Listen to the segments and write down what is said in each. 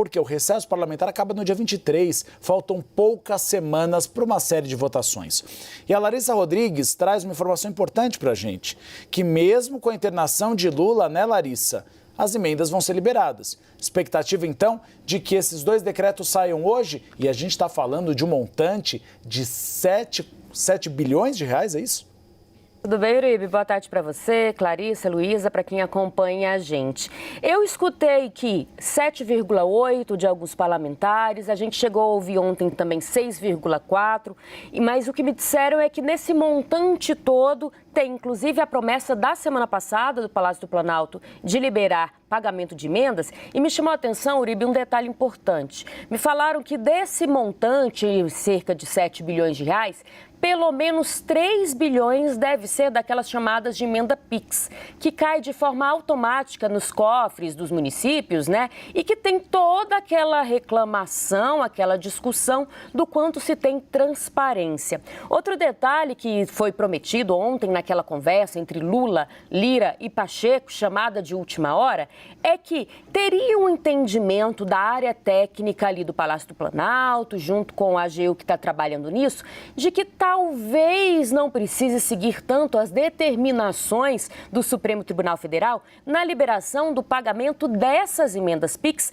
porque o recesso parlamentar acaba no dia 23, faltam poucas semanas para uma série de votações. E a Larissa Rodrigues traz uma informação importante para a gente, que mesmo com a internação de Lula, né, Larissa, as emendas vão ser liberadas. Expectativa, então, de que esses dois decretos saiam hoje, e a gente está falando de um montante de 7 bilhões de reais, é isso? Tudo bem, Uribe? Boa tarde para você, Clarissa, Luísa, para quem acompanha a gente. Eu escutei que 7,8 de alguns parlamentares, a gente chegou a ouvir ontem também 6,4, mas o que me disseram é que nesse montante todo tem inclusive a promessa da semana passada do Palácio do Planalto de liberar pagamento de emendas. E me chamou a atenção, Uribe, um detalhe importante. Me falaram que desse montante, cerca de 7 bilhões de reais, pelo menos 3 bilhões deve ser daquelas chamadas de emenda PIX, que cai de forma automática nos cofres dos municípios, né? E que tem toda aquela reclamação, aquela discussão do quanto se tem transparência. Outro detalhe que foi prometido ontem naquela conversa entre Lula, Lira e Pacheco, chamada de última hora, é que teria um entendimento da área técnica ali do Palácio do Planalto, junto com a AGU que está trabalhando nisso, de que talvez não precise seguir tanto as determinações do Supremo Tribunal Federal na liberação do pagamento dessas emendas PIX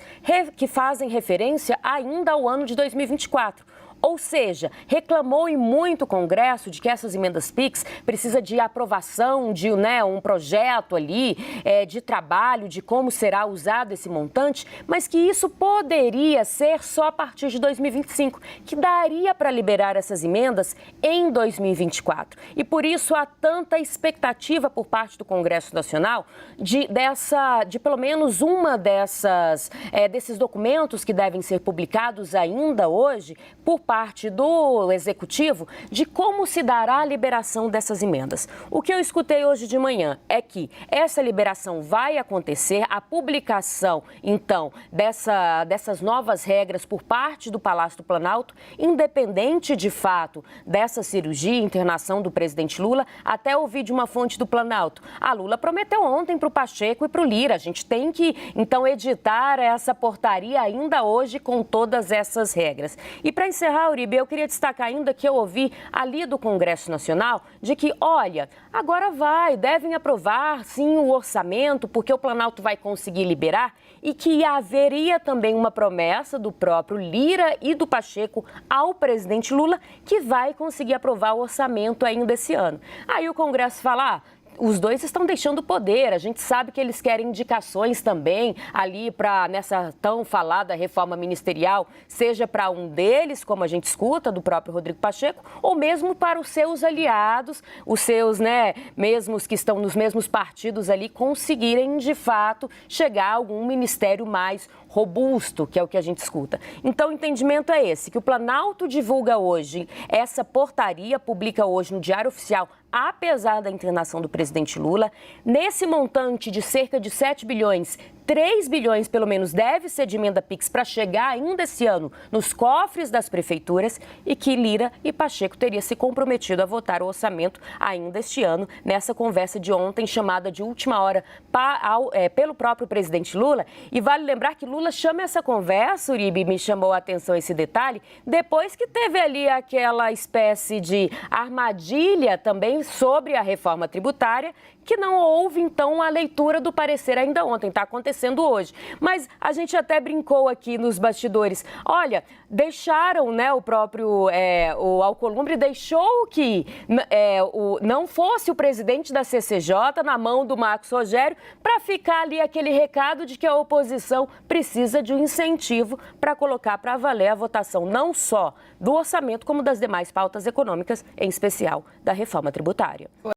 que fazem referência ainda ao ano de 2024. Ou seja, reclamou em muito o Congresso de que essas emendas PIX precisam de aprovação de um projeto ali de trabalho, de como será usado esse montante, mas que isso poderia ser só a partir de 2025, que daria para liberar essas emendas em 2024. E por isso há tanta expectativa por parte do Congresso Nacional de pelo menos uma desses documentos que devem ser publicados ainda hoje por parte do Executivo, de como se dará a liberação dessas emendas. O que eu escutei hoje de manhã é que essa liberação vai acontecer, a publicação, então, dessas novas regras por parte do Palácio do Planalto, independente, de fato, dessa cirurgia e internação do presidente Lula. Até ouvi de uma fonte do Planalto. A Lula prometeu ontem para o Pacheco e para o Lira. A gente tem que, então, editar essa portaria ainda hoje com todas essas regras. E para encerrar, Uribe, eu queria destacar ainda que eu ouvi ali do Congresso Nacional de que, olha, agora devem aprovar sim o orçamento, porque o Planalto vai conseguir liberar, e que haveria também uma promessa do próprio Lira e do Pacheco ao presidente Lula que vai conseguir aprovar o orçamento ainda esse ano. Aí o Congresso fala, os dois estão deixando o poder, a gente sabe que eles querem indicações também ali nessa tão falada reforma ministerial, seja para um deles, como a gente escuta, do próprio Rodrigo Pacheco, ou mesmo para os seus aliados, os seus, mesmos que estão nos mesmos partidos ali, conseguirem, de fato, chegar a algum ministério mais robusto, que é o que a gente escuta. Então, o entendimento é esse, que o Planalto divulga hoje, essa portaria publica hoje no Diário Oficial, apesar da internação do presidente Lula, nesse montante de cerca de 7 bilhões, 3 bilhões pelo menos deve ser de emenda PIX para chegar ainda esse ano nos cofres das prefeituras, e que Lira e Pacheco teriam se comprometido a votar o orçamento ainda este ano, nessa conversa de ontem chamada de última hora pelo próprio presidente Lula. E vale lembrar que Lula chama essa conversa, Uribe, me chamou a atenção esse detalhe, depois que teve ali aquela espécie de armadilha também sobre a reforma tributária, que não houve, então, a leitura do parecer ainda ontem, está acontecendo hoje. Mas a gente até brincou aqui nos bastidores. Olha, deixaram, o próprio, o Alcolumbre deixou que não fosse o presidente da CCJ na mão do Marcos Rogério para ficar ali aquele recado de que a oposição precisa de um incentivo para colocar para valer a votação não só do orçamento, como das demais pautas econômicas, em especial da reforma tributária.